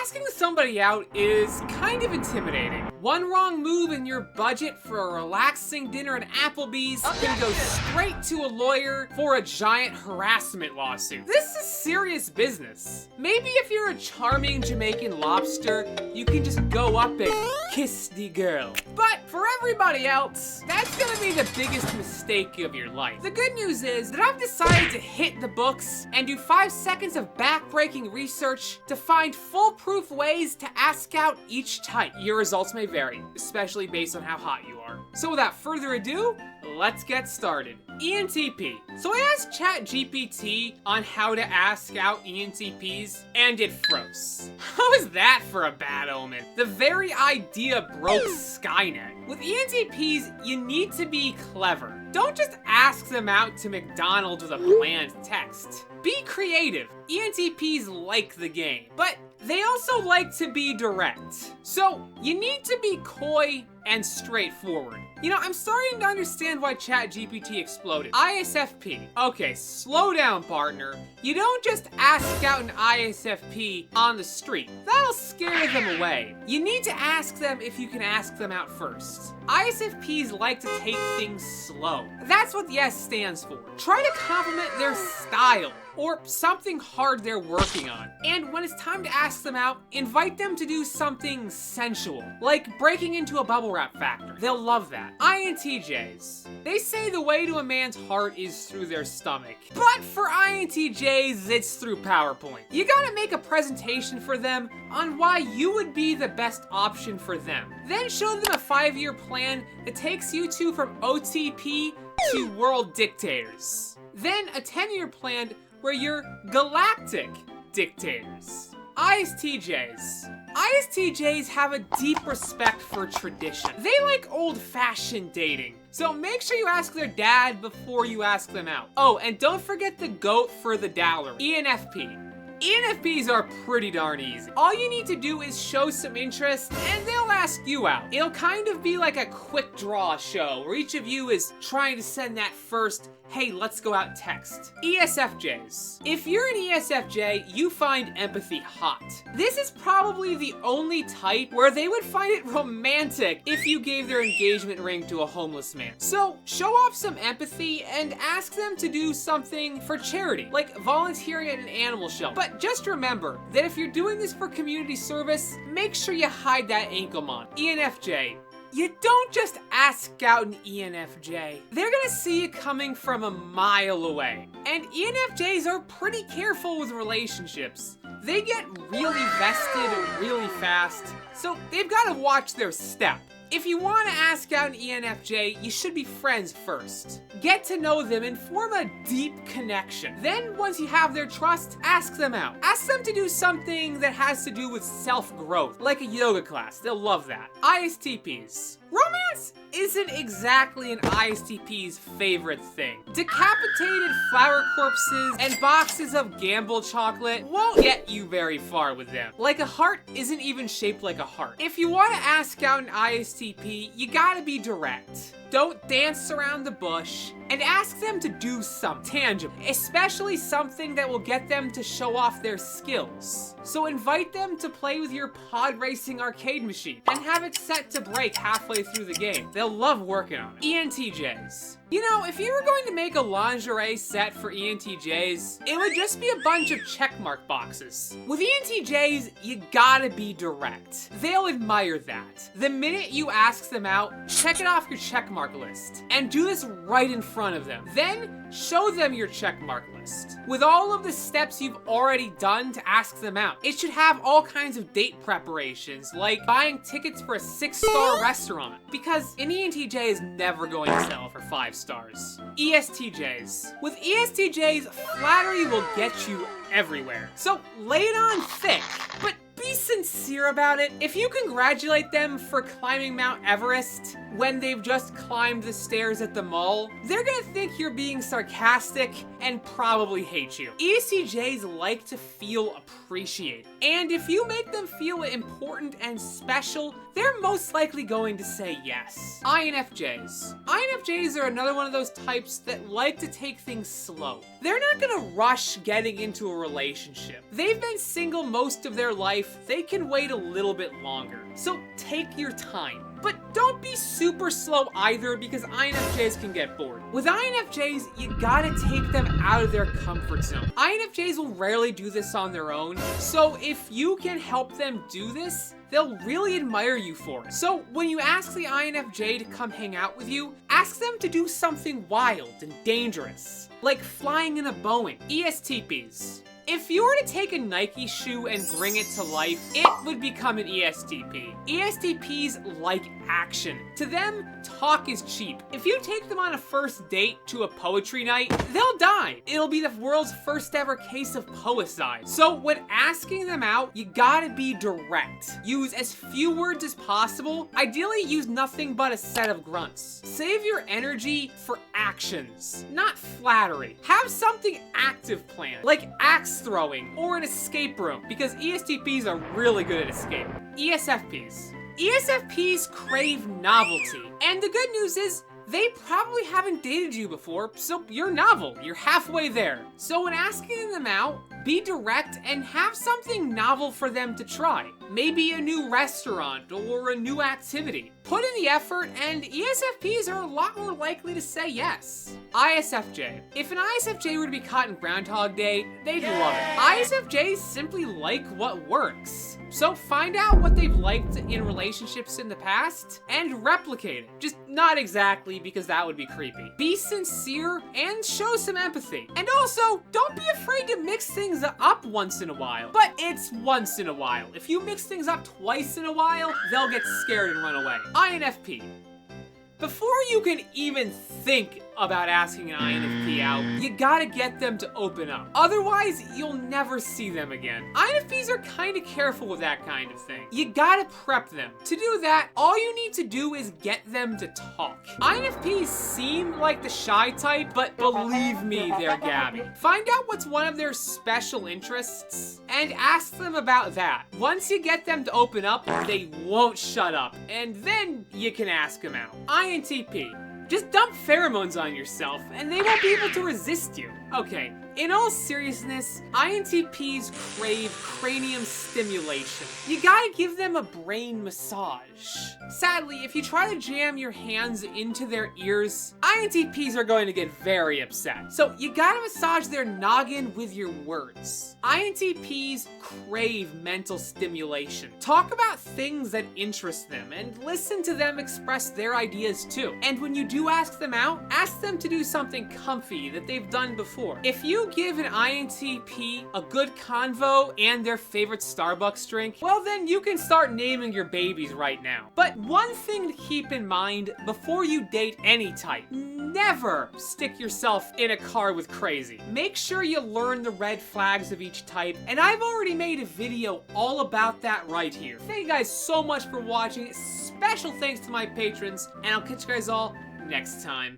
Asking somebody out is kind of intimidating. One wrong move in your budget for a relaxing dinner at Applebee's can go straight to a lawyer for a giant harassment lawsuit. This is serious business. Maybe if you're a charming Jamaican lobster, you can just go up and kiss the girl. But for everybody else, that's gonna be the biggest mistake of your life. The good news is that I've decided to hit the books and do 5 seconds of backbreaking research to find foolproof ways to ask out each type. Your results may vary, especially based on how hot you are. So without further ado, let's get started. ENTP. So I asked ChatGPT on how to ask out ENTPs, and it froze. How is that for a bad omen? The very idea broke Skynet. With ENTPs, you need to be clever. Don't just ask them out to McDonald's with a bland text. Be creative. ENTPs like the game, but they also like to be direct. So you need to be coy and straightforward. You know, I'm starting to understand why ChatGPT exploded. ISFP. Okay, slow down, partner. You don't just ask out an ISFP on the street. That'll scare them away. You need to ask them if you can ask them out first. ISFPs like to take things slow. That's what the S stands for. Try to compliment their style or something hard they're working on. And when it's time to ask them out, invite them to do something sensual, like breaking into a bubble wrap factory. They'll love that. INTJs. They say the way to a man's heart is through their stomach. But for INTJs, it's through PowerPoint. You gotta make a presentation for them on why you would be the best option for them. Then show them a 5-year plan that takes you two from OTP to world dictators. Then a 10-year plan where you're galactic dictators. ISTJs. ISTJs have a deep respect for tradition. They like old-fashioned dating. So make sure you ask their dad before you ask them out. Oh, and don't forget the GOAT for the dowry, ENFP. ENFPs are pretty darn easy. All you need to do is show some interest and they'll ask you out. It'll kind of be like a quick draw show where each of you is trying to send that first, hey, let's go out text. ESFJs. If you're an ESFJ, you find empathy hot. This is probably the only type where they would find it romantic if you gave their engagement ring to a homeless man. So show off some empathy and ask them to do something for charity, like volunteering at an animal shelter. But just remember that if you're doing this for community service, make sure you hide that ankle mon. ENFJ. You don't just ask out an ENFJ. They're gonna see you coming from a mile away. And ENFJs are pretty careful with relationships. They get really vested really fast, so they've gotta watch their step. If you want to ask out an ENFJ, you should be friends first. Get to know them and form a deep connection. Then, once you have their trust, ask them out. Ask them to do something that has to do with self-growth, like a yoga class. They'll love that. ISTPs. Romance isn't exactly an ISTP's favorite thing. Decapitated flower corpses and boxes of Gamble chocolate won't get you very far with them. Like a heart isn't even shaped like a heart. If you want to ask out an ISTP, you gotta be direct. Don't dance around the bush, and ask them to do something tangible, especially something that will get them to show off their skills. So invite them to play with your pod racing arcade machine and have it set to break halfway through the game. They'll love working on it. ENTJs. You know, if you were going to make a lingerie set for ENTJs, it would just be a bunch of checkmark boxes. With ENTJs, you gotta be direct. They'll admire that. The minute you ask them out, check it off your checkmark list. And do this right in front of them. Then, show them your checkmark list. With all of the steps you've already done to ask them out, it should have all kinds of date preparations, like buying tickets for a 6-star restaurant. Because an ENTJ is never going to settle for 5 stars. ESTJs. With ESTJs, flattery will get you everywhere. So lay it on thick, but be sincere about it. If you congratulate them for climbing Mount Everest, when they've just climbed the stairs at the mall, they're gonna think you're being sarcastic and probably hate you. ESTJs like to feel appreciated, and if you make them feel important and special, they're most likely going to say yes. INFJs. INFJs are another one of those types that like to take things slow. They're not gonna rush getting into a relationship. They've been single most of their life, they can wait a little bit longer. So take your time. But don't be super slow either, because INFJs can get bored. With INFJs, you gotta take them out of their comfort zone. INFJs will rarely do this on their own, so if you can help them do this, they'll really admire you for it. So when you ask the INFJ to come hang out with you, ask them to do something wild and dangerous, like flying in a Boeing. ESTPs. If you were to take a Nike shoe and bring it to life, it would become an ESTP. ESTPs like action. To them, talk is cheap. If you take them on a first date to a poetry night, they'll die. It'll be the world's first ever case of poeside. So when asking them out, you gotta be direct. Use as few words as possible. Ideally, use nothing but a set of grunts. Save your energy for actions, not flattery. Have something active planned, like axe throwing or an escape room, because ESTPs are really good at escape. ESFPs. ESFPs crave novelty, and the good news is they probably haven't dated you before, so you're novel. You're halfway there. So when asking them out, be direct and have something novel for them to try. Maybe a new restaurant or a new activity. Put in the effort, and ESFPs are a lot more likely to say yes. ISFJ. If an ISFJ were to be caught in Groundhog Day, they'd love it. ISFJs simply like what works. So find out what they've liked in relationships in the past and replicate it. Just not exactly, because that would be creepy. Be sincere and show some empathy. And also, don't be afraid to mix things up once in a while. But it's once in a while. If you mix things up twice in a while, they'll get scared and run away. INFP. Before you can even think about asking an INFP out, you gotta get them to open up. Otherwise, you'll never see them again. INFPs are kind of careful with that kind of thing. You gotta prep them. To do that, all you need to do is get them to talk. INFPs seem like the shy type, but believe me, they're gabby. Find out what's one of their special interests and ask them about that. Once you get them to open up, they won't shut up, and then you can ask them out. INTP. Just dump pheromones on yourself, and they won't be able to resist you. Okay, in all seriousness, INTPs crave cranium stimulation. You gotta give them a brain massage. Sadly, if you try to jam your hands into their ears, INTPs are going to get very upset. So you gotta massage their noggin with your words. INTPs crave mental stimulation. Talk about things that interest them and listen to them express their ideas too. And when you do ask them out, ask them to do something comfy that they've done before. If you give an INTP a good convo and their favorite Starbucks drink, well then you can start naming your babies right now. But one thing to keep in mind before you date any type: never stick yourself in a car with crazy. Make sure you learn the red flags of each type, and I've already made a video all about that right here. Thank you guys so much for watching. Special thanks to my patrons, and I'll catch you guys all next time.